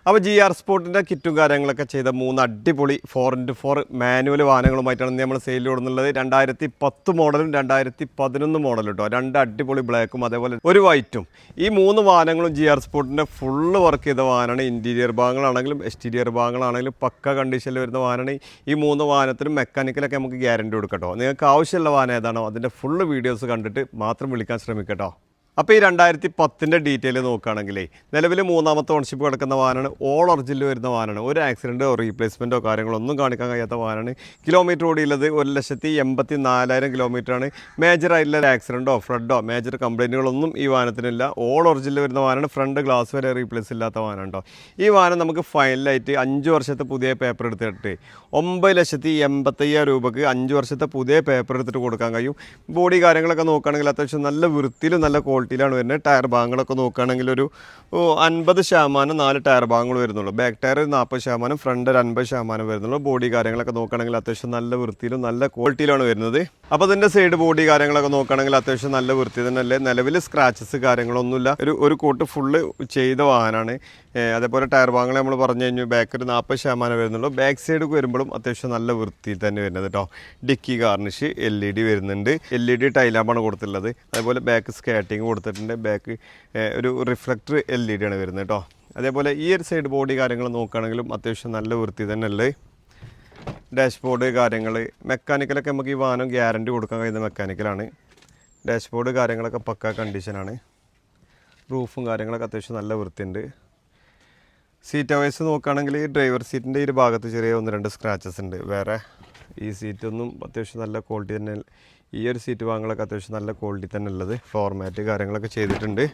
അപ്പോൾ GR സ്പോർട്ടിൻ്റെ കിറ്റും കാര്യങ്ങളൊക്കെ ചെയ്ത 3 അടിപൊളി 4x4 മാനുവൽ വാഹനങ്ങളുമായിട്ടാണ് നമ്മൾ സെയിൽ കൊടുക്കുന്നത്. 2010 മോഡലും 2011 മോഡലും കേട്ടോ. 2 അടിപൊളി ബ്ലാക്കും അതേപോലെ ഒരു വൈറ്റും. ഈ 3 വാഹനങ്ങളും GR സ്പോർട്ടിൻ്റെ ഫുള്ള് വർക്ക് ചെയ്ത വാഹനമാണ്. ഇൻറ്റീരിയർ ഭാഗങ്ങളാണെങ്കിലും എക്സ്റ്റീരിയർ ഭാഗങ്ങളാണെങ്കിലും പക്ക കണ്ടീഷനിൽ വരുന്ന വാഹനമാണ്. ഈ 3 വാഹനത്തിനും മെക്കാനിക്കലൊക്കെ നമുക്ക് ഗ്യാരണ്ടി കൊടുക്കട്ടോ. നിങ്ങൾക്ക് ആവശ്യമുള്ള വാഹനം ഏതാണോ അതിൻ്റെ ഫുള്ള് വീഡിയോസ് കണ്ടിട്ട് മാത്രം വിളിക്കാൻ ശ്രമിക്കട്ടോ. അപ്പോൾ ഈ 2010 ഡീറ്റെയിൽ നോക്കുകയാണെങ്കിലേ നിലവിൽ 3ാമത്തെ ഓണർഷിപ്പ് കിടക്കുന്ന വാഹനമാണ്. ഓൾ ഒറിജിനൽ വരുന്ന വാഹനമാണ്. ഒരു ആക്സിഡൻറ്റോ റീപ്ലേസ്മെൻറ്റോ കാര്യങ്ങളൊന്നും കാണിക്കാൻ കഴിയാത്ത വാഹനമാണ്. കിലോമീറ്റർ ഓടിയുള്ളത് 1,84,000 കിലോമീറ്ററാണ്. മേജറായിട്ടുള്ള ആക്സിഡൻറ്റോ ഫ്ലഡോ മേജർ കംപ്ലയിൻറ്റുകളൊന്നും ഈ വാഹനത്തിനില്ല. ഓൾ ഒറിജിനൽ വരുന്ന വാഹനമാണ്. ഫ്രണ്ട് ഗ്ലാസ് വരെ റീപ്ലേസ് ഇല്ലാത്ത വാഹനം ഉണ്ടോ. ഈ വാഹനം നമുക്ക് ഫൈനലായിട്ട് 5 വർഷത്തെ പുതിയ പേപ്പർ എടുത്തിട്ട് 9,85,000 രൂപയ്ക്ക് 5 വർഷത്തെ പുതിയ പേപ്പർ എടുത്തിട്ട് കൊടുക്കാൻ കഴിയും. ബോഡി കാര്യങ്ങളൊക്കെ നോക്കുകയാണെങ്കിൽ അത്യാവശ്യം നല്ല വൃത്തിയിലും നല്ല ക്വാളിറ്റിയിലാണ് വരുന്നത്. ടയർ ഭാഗങ്ങളൊക്കെ നോക്കുകയാണെങ്കിൽ ഒരു 50% 4 ടയർ ഭാഗങ്ങൾ വരുന്നുള്ളൂ. ബാക്ക് ടയർ 40%, ഫ്രണ്ട് ഒരു 50% വരുന്നുള്ളൂ. ബോഡി കാര്യങ്ങളൊക്കെ നോക്കുകയാണെങ്കിൽ അത്യാവശ്യം നല്ല വൃത്തിയിലും നല്ല ക്വാളിറ്റിയിലാണ് വരുന്നത്. അപ്പോൾ അതിൻ്റെ സൈഡ് ബോഡി കാര്യങ്ങളൊക്കെ നോക്കുകയാണെങ്കിൽ അത്യാവശ്യം നല്ല വൃത്തി തന്നെയല്ലേ. നിലവിൽ സ്ക്രാച്ചസ് കാര്യങ്ങളൊന്നുമില്ല. ഒരു കോട്ട് ഫുള്ള് ചെയ്ത വാഹനമാണ്. അതേപോലെ ടയർ ഭാഗങ്ങൾ നമ്മൾ പറഞ്ഞു കഴിഞ്ഞു ബാക്ക് ഒരു 40% വരുന്നുള്ളൂ. ബാക്ക് സൈഡ് വരുമ്പോഴും അത്യാവശ്യം നല്ല വൃത്തിയിൽ തന്നെ വരുന്നത് കേട്ടോ. ഡിക്കി ഗാർണിഷ് LED വരുന്നുണ്ട്. LED ടൈലാമ്പാണ് കൊടുത്തിട്ടുള്ളത്. അതേപോലെ ബാക്ക് സ്കാറ്റിങ് കൊടുത്തിട്ടുണ്ട്. ബാക്ക് ഒരു റിഫ്ലക്ടർ LED ആണ് വരുന്നത് കേട്ടോ. അതേപോലെ ഈ ഒരു സൈഡ് ബോഡി കാര്യങ്ങൾ നോക്കുകയാണെങ്കിലും അത്യാവശ്യം നല്ല വൃത്തി തന്നെ ഉള്ളത്. ഡാഷ്ബോർഡ് കാര്യങ്ങൾ മെക്കാനിക്കലൊക്കെ നമുക്ക് ഈ വാഹനം ഗ്യാരണ്ടി കൊടുക്കാൻ കഴിയുന്ന മെക്കാനിക്കലാണ്. ഡാഷ്ബോർഡ് കാര്യങ്ങളൊക്കെ പക്ക കണ്ടീഷനാണ്. റൂഫും കാര്യങ്ങളൊക്കെ അത്യാവശ്യം നല്ല വൃത്തിയുണ്ട്. സീറ്റ് വൈസ് നോക്കുകയാണെങ്കിൽ ഡ്രൈവർ സീറ്റിൻ്റെ ഈ ഒരു ഭാഗത്ത് ചെറിയ 1-2 സ്ക്രാച്ചസ് ഉണ്ട്. വേറെ ഈ സീറ്റൊന്നും അത്യാവശ്യം നല്ല ക്വാളിറ്റി തന്നെ. ഈ ഒരു സീറ്റ് ഭാഗങ്ങളൊക്കെ അത്യാവശ്യം നല്ല ക്വാളിറ്റി തന്നെ ഉള്ളത്. ഫ്ലോർ മാറ്റ് കാര്യങ്ങളൊക്കെ ചെയ്തിട്ടുണ്ട്.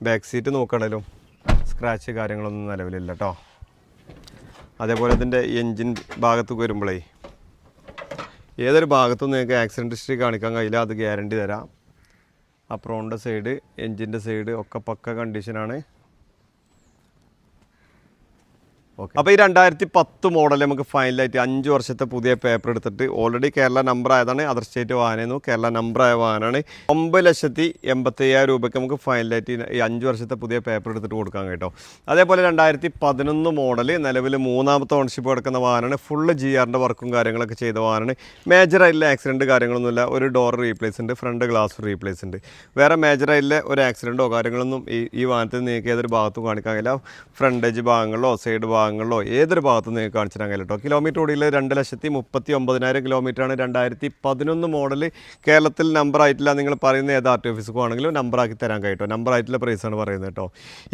ബാക്ക് സീറ്റ് നോക്കുകയാണെങ്കിലും സ്ക്രാച്ച് കാര്യങ്ങളൊന്നും നിലവിലില്ല കേട്ടോ. അതേപോലെ ഇതിൻ്റെ എൻജിൻ ഭാഗത്ത് വരുമ്പോഴേ ഏതൊരു ഭാഗത്തും നിങ്ങൾക്ക് ആക്സിഡൻറ്റ് ഹിസ്റ്ററി കാണിക്കാൻ കഴിയില്ല. അത് ഗ്യാരണ്ടി തരാം. അപ്രോണിൻ്റെ സൈഡ് എൻജിൻ്റെ സൈഡ് ഒക്കെ പക്ക കണ്ടീഷനാണ്. അപ്പോൾ ഈ 2010 മോഡൽ നമുക്ക് ഫൈനലായിട്ട് 5 വർഷത്തെ പുതിയ പേപ്പർ എടുത്തിട്ട് ഓൾറെഡി കേരള നമ്പർ ആയതാണ്. അതർ സ്റ്റേറ്റ് വാഹനമായിരുന്നു. കേരള നമ്പർ ആയ വാഹനമാണ്. 9,85,000 രൂപയ്ക്ക് നമുക്ക് ഫൈനലായിട്ട് ഈ 5 വർഷത്തെ പുതിയ പേപ്പർ എടുത്തിട്ട് കൊടുക്കാൻ കേട്ടോ. അതേപോലെ 2011 മോഡൽ നിലവിൽ 3ാമത്തെ ഓണർഷിപ്പ് കിടക്കുന്ന വാഹനമാണ്. ഫുള്ള് GRൻ്റെ വർക്കും കാര്യങ്ങളൊക്കെ ചെയ്ത വാഹനമാണ്. മേജറായിട്ടുള്ള ആക്സിഡൻറ്റ് കാര്യങ്ങളൊന്നുമില്ല. ഒരു ഡോർ റീപ്ലേസ് ഉണ്ട്. ഫ്രണ്ട് ഗ്ലാസ് റീപ്ലേസ് ഉണ്ട്. വേറെ മേജറായിട്ടുള്ള ഒരു ആക്സിഡൻറ്റോ കാര്യങ്ങളൊന്നും ഈ വാഹനത്തിൽ നിങ്ങൾക്ക് ഏതൊരു ഭാഗത്തും കാണിക്കാൻ കഴിയില്ല. ഫ്രണ്ടേജ് ഭാഗങ്ങളിലോ സൈഡ് ഭാഗങ്ങളിലോ ഏതൊരു ഭാഗത്തും നിങ്ങൾക്ക് കാണിച്ചു തരാൻ കഴിയില്ല കേട്ടോ. കിലോമീറ്റർ ഓടിയിൽ 2,39,000 കിലോമീറ്ററാണ്. 2011 മോഡൽ. കേരളത്തിൽ നമ്പർ ആയിട്ടില്ല. നിങ്ങൾ പറയുന്ന ഏത് RT ഓഫീസിലും ആണെങ്കിലും നമ്പർ ആക്കി തരാൻ കഴിയും കേട്ടോ. നമ്പർ ആയിട്ടുള്ള പ്രൈസാണ് പറയുന്നത് കേട്ടോ.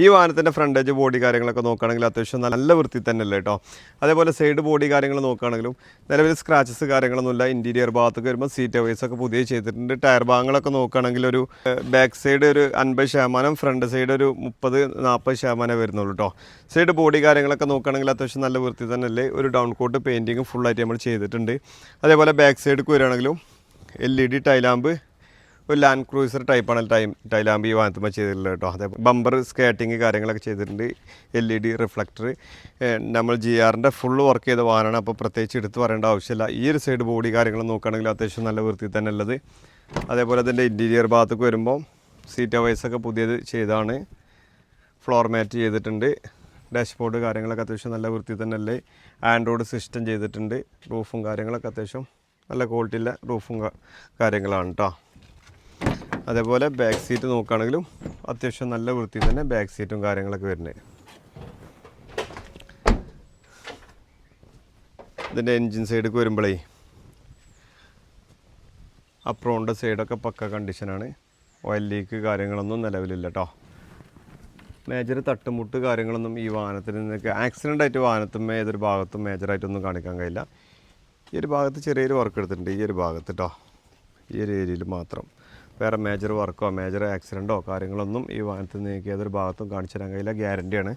ഈ വാഹനത്തിൻ്റെ ഫ്രണ്ടേജ് ബോഡി കാര്യങ്ങളൊക്കെ നോക്കുകയാണെങ്കിൽ അത്യാവശ്യം നല്ല വൃത്തി തന്നെ അല്ലേ കേട്ടോ. അതേപോലെ സൈഡ് ബോഡി കാര്യങ്ങൾ നോക്കുകയാണെങ്കിലും നിലവിൽ സ്ക്രാച്ചസ് കാര്യങ്ങളൊന്നുമില്ല. ഇൻറ്റീരിയർ ഭാഗത്തൊക്കെ വരുമ്പോൾ സീറ്റ് വൈസൊക്കെ പുതിയ ചെയ്തിട്ടുണ്ട്. ടയർ ഭാഗങ്ങളൊക്കെ നോക്കുകയാണെങ്കിൽ ഒരു ബാക്ക് സൈഡ് ഒരു 50%, ഫ്രണ്ട് സൈഡ് ഒരു 30-40% വരുന്നുള്ളൂ കേട്ടോ. സൈഡ് ബോഡി കാര്യങ്ങളൊക്കെ നോക്കുകയാണെങ്കിൽ അത്യാവശ്യം നല്ല വൃത്തി തന്നെ അല്ലേ. ഒരു ഡൗൺ കോട്ട് പെയിൻറ്റിങ്ങും ഫുള്ളായിട്ട് നമ്മൾ ചെയ്തിട്ടുണ്ട്. അതേപോലെ ബാക്ക് സൈഡിലേക്ക് വരികയാണെങ്കിലും LED ടൈലാമ്പ് ഒരു ലാൻഡ് ക്രൂസർ ടൈപ്പാണ് ടൈലാമ്പ് ഈ വാഹനത്തുമ്പോൾ ചെയ്തിട്ടുള്ളത് കേട്ടോ. അതേപോലെ ബമ്പർ സ്കേറ്റിങ് കാര്യങ്ങളൊക്കെ ചെയ്തിട്ടുണ്ട്. LED റിഫ്ലക്ടർ നമ്മൾ GRൻ്റെ ഫുള്ള് വർക്ക് ചെയ്ത വാഹനമാണ്. അപ്പോൾ പ്രത്യേകിച്ച് എടുത്ത് പറയേണ്ട ആവശ്യമില്ല. ഈ ഒരു സൈഡ് ബോഡി കാര്യങ്ങൾ നോക്കുകയാണെങ്കിൽ അത്യാവശ്യം നല്ല വൃത്തി തന്നെ ഉള്ളത്. അതേപോലെ അതിൻ്റെ ഇൻറ്റീരിയർ ഭാഗത്തേക്ക് വരുമ്പോൾ സീറ്റ് വൈസൊക്കെ പുതിയത് ചെയ്താണ്. ഫ്ലോർ മാറ്റ് ചെയ്തിട്ടുണ്ട്. ഡാഷ്ബോർഡ് കാര്യങ്ങളൊക്കെ അത്യാവശ്യം നല്ല വൃത്തി തന്നെ അല്ലേ. ആൻഡ്രോയിഡ് സിസ്റ്റം ചെയ്തിട്ടുണ്ട്. റൂഫും കാര്യങ്ങളൊക്കെ അത്യാവശ്യം നല്ല ക്വാളിറ്റിയുള്ള റൂഫും കാര്യങ്ങളാണ് കേട്ടോ. അതേപോലെ ബാക്ക് സീറ്റ് നോക്കുകയാണെങ്കിലും അത്യാവശ്യം നല്ല വൃത്തി തന്നെ ബാക്ക് സീറ്റും കാര്യങ്ങളൊക്കെ വരുന്നത്. ഇതിൻ്റെ എൻജിൻ സൈഡിലേക്ക് വരുമ്പോഴേ അപ്രോണിൻ്റെ സൈഡൊക്കെ പക്ക കണ്ടീഷനാണ്. ഓയിൽ ലീക്ക് കാര്യങ്ങളൊന്നും നിലവിലില്ല കേട്ടോ. മേജർ തട്ടുമുട്ട് കാര്യങ്ങളൊന്നും ഈ വാഹനത്തിൽ നിന്നൊക്കെ ആക്സിഡൻ്റ് ആയിട്ട് വാഹനത്തും ഏതൊരു ഭാഗത്തും മേജറായിട്ടൊന്നും കാണിക്കാൻ കഴിയില്ല. ഈ ഒരു ഭാഗത്ത് ചെറിയൊരു വർക്ക് എടുത്തിട്ടുണ്ട്. ഈ ഒരു ഭാഗത്ത് കേട്ടോ. ഈ ഒരു ഏരിയയിൽ മാത്രം. വേറെ മേജർ വർക്കോ മേജർ ആക്സിഡൻറ്റോ കാര്യങ്ങളൊന്നും ഈ വാഹനത്തിൽ നിന്ന് ഏതൊരു ഭാഗത്തും കാണിച്ചു തരാൻ കഴിയില്ല. ഗ്യാരണ്ടിയാണ്.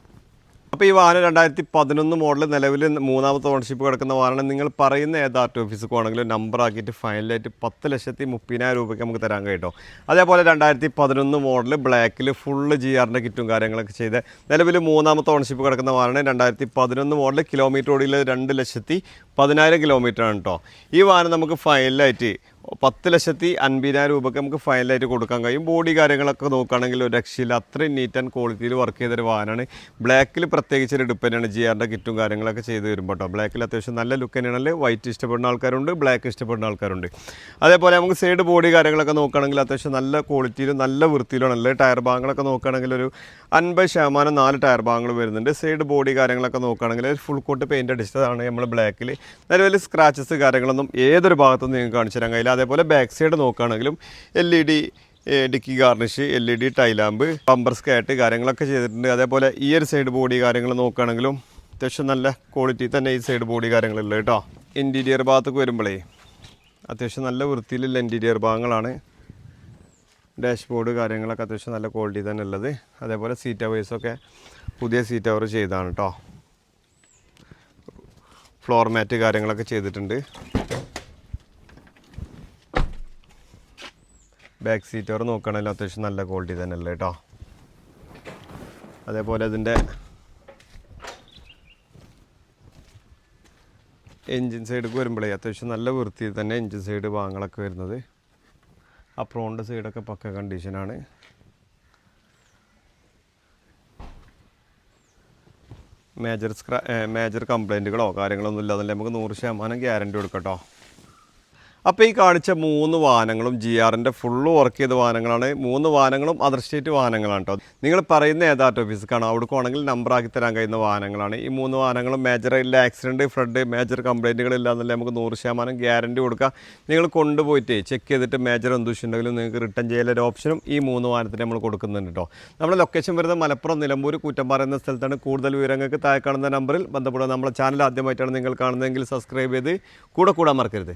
അപ്പോൾ ഈ വാഹനം 2011 മോഡൽ നിലവിൽ 3ാമത്തെ ഓണർഷിപ്പ് കിടക്കുന്ന വാഹനം. നിങ്ങൾ പറയുന്ന ഏത് RT ഓഫീസിൽ ആണെങ്കിലും നമ്പർ ആക്കിയിട്ട് ഫൈനലായിട്ട് 10,30,000 രൂപയ്ക്ക് നമുക്ക് തരാൻ കഴിയും. അതേപോലെ 2011 മോഡൽ ബ്ലാക്കിൽ ഫുള്ള് GRൻ്റെ കിറ്റും കാര്യങ്ങളൊക്കെ ചെയ്ത് നിലവിൽ 3ാമത്തെ ഓണർഷിപ്പ് കിടക്കുന്ന വാഹനം. 2011 മോഡൽ കിലോമീറ്റർ ഓടിയിൽ 2,10,10,000 കിലോമീറ്ററാണ് കേട്ടോ. ഈ വാഹനം നമുക്ക് ഫൈനലായിട്ട് 10,50,000 രൂപയ്ക്ക് നമുക്ക് ഫൈനലായിട്ട് കൊടുക്കാൻ കഴിയും. ബോഡി കാര്യങ്ങളൊക്കെ നോക്കുകയാണെങ്കിൽ ഒരു രക്ഷയില്ല, അത്രയും നീറ്റ് ആൻഡ് ക്വാളിറ്റിയിൽ വർക്ക് ചെയ്തൊരു വാഹനമാണ്. ബ്ലാക്കിൽ പ്രത്യേകിച്ച് ഒരു എടുപ്പ് തന്നെയാണ് ജിആറിൻ്റെ കിറ്റും കാര്യങ്ങളൊക്കെ ചെയ്ത് വരുമ്പോൾ കേട്ടോ. ബ്ലാക്കിൽ അത്യാവശ്യം നല്ല ലുക്ക് തന്നെയാണല്ലേ. വൈറ്റ് ഇഷ്ടപ്പെടുന്ന ആൾക്കാരുണ്ട്, ബ്ലാക്ക് ഇഷ്ടപ്പെടുന്ന ആൾക്കാരുണ്ട്. അതേപോലെ നമുക്ക് സൈഡ് ബോഡി കാര്യങ്ങളൊക്കെ നോക്കുകയാണെങ്കിൽ അത്യാവശ്യം നല്ല ക്വാളിറ്റിയിലും നല്ല വൃത്തിയിലാണല്ലേ. ടയർ ഭാഗങ്ങളൊക്കെ നോക്കുകയാണെങ്കിൽ ഒരു 50% 4 ടയർ ഭാഗങ്ങൾ വരുന്നുണ്ട്. സൈഡ് ബോഡി കാര്യങ്ങളൊക്കെ നോക്കുകയാണെങ്കിൽ ഫുൾ കോട്ട് പെയിൻറ്റ് അടിച്ചതാണ് നമ്മൾ ബ്ലാക്കിൽ. നിലവിൽ സ്ക്രാച്ചസ് കാര്യങ്ങളൊന്നും ഏതൊരു ഭാഗത്തും നിങ്ങൾക്ക് കാണിച്ചു തരാൻ കഴിയില്ല. അതേപോലെ ബാക്ക് സൈഡ് നോക്കുകയാണെങ്കിലും LED dickey garnish, LED tail lamp, bumper skirt കാര്യങ്ങളൊക്കെ ചെയ്തിട്ടുണ്ട്. അതേപോലെ ഈ ഒരു സൈഡ് ബോഡി കാര്യങ്ങൾ നോക്കുകയാണെങ്കിലും അത്യാവശ്യം നല്ല ക്വാളിറ്റി തന്നെ ഈ സൈഡ് ബോഡി കാര്യങ്ങളുള്ളത് കേട്ടോ. ഇൻറ്റീരിയർ ഭാഗത്തേക്ക് വരുമ്പോഴേ അത്യാവശ്യം നല്ല വൃത്തിയിലുള്ള ഇൻറ്റീരിയർ ഭാഗങ്ങളാണ്. ഡാഷ്ബോർഡ് കാര്യങ്ങളൊക്കെ അത്യാവശ്യം നല്ല ക്വാളിറ്റി തന്നെ ഉള്ളത്. അതേപോലെ സീറ്റ് കവേഴ്സൊക്കെ പുതിയ സീറ്റ് കവർ ചെയ്താണ് കേട്ടോ. ഫ്ലോർ മാറ്റ് കാര്യങ്ങളൊക്കെ ചെയ്തിട്ടുണ്ട്. ബാക്ക് സീറ്റ് കവർ നോക്കുകയാണെങ്കിൽ അത്യാവശ്യം നല്ല ക്വാളിറ്റി തന്നെ ഉള്ളത് കേട്ടോ. അതേപോലെ അതിൻ്റെ എൻജിൻ സൈഡിലേക്ക് വരുമ്പോഴേ അത്യാവശ്യം നല്ല വൃത്തിയിൽ തന്നെ എൻജിൻ സൈഡ് ഭാഗങ്ങളൊക്കെ വരുന്നത്. അപ്രോണിൻ്റെ സൈഡൊക്കെ പക്ക കണ്ടീഷനാണ്. മേജർ കംപ്ലൈൻറ്റുകളോ കാര്യങ്ങളൊന്നും ഇല്ലാതെ നമുക്ക് 100% ഗ്യാരണ്ടി കൊടുക്കാം കേട്ടോ. അപ്പോൾ ഈ കാണിച്ച 3 വാഹനങ്ങളും GRൻ്റെ ഫുള്ള് വർക്ക് ചെയ്ത വാഹനങ്ങളാണ്. 3 വാഹനങ്ങളും അതർ സ്റ്റേറ്റ് വാഹനങ്ങളാണ് കേട്ടോ. നിങ്ങൾ പറയുന്ന ഏതാട്ട് ഓഫീസിക്കാണ് അവിടേക്കാണെങ്കിൽ നമ്പറാക്കി തരാൻ കഴിയുന്ന വാഹനങ്ങളാണ്. ഈ 3 വാഹനങ്ങളും മേജറായിട്ടുള്ള ആക്സിഡൻറ്റ്, ഫ്ലഡ്, മേജർ കംപ്ലൈൻറ്റുകളില്ല എന്നല്ലേ നമുക്ക് 100% ഗ്യാരണ്ടി കൊടുക്കുക. നിങ്ങൾ കൊണ്ടുപോയിട്ട് ചെക്ക് ചെയ്തിട്ട് മേജർ എന്തുണ്ടെങ്കിലും നിങ്ങൾക്ക് റിട്ടേൺ ചെയ്യാനൊരു ഓപ്ഷനും ഈ 3 വാഹനത്തിന് നമ്മൾ കൊടുക്കുന്നുണ്ട് കേട്ടോ. നമ്മുടെ ലൊക്കേഷൻ വരുന്നത് മലപ്പുറം നിലമ്പൂർ കൂറ്റമ്പാറ എന്ന സ്ഥലത്താണ്. കൂടുതൽ വിവരങ്ങൾക്ക് താഴെ കാണുന്ന നമ്പറിൽ ബന്ധപ്പെടുക. നമ്മുടെ ചാനൽ ആദ്യമായിട്ടാണ് നിങ്ങൾ കാണുന്നതെങ്കിൽ സബ്സ്ക്രൈബ് ചെയ്ത് കൂടെ കൂടാൻ മറക്കരുത്.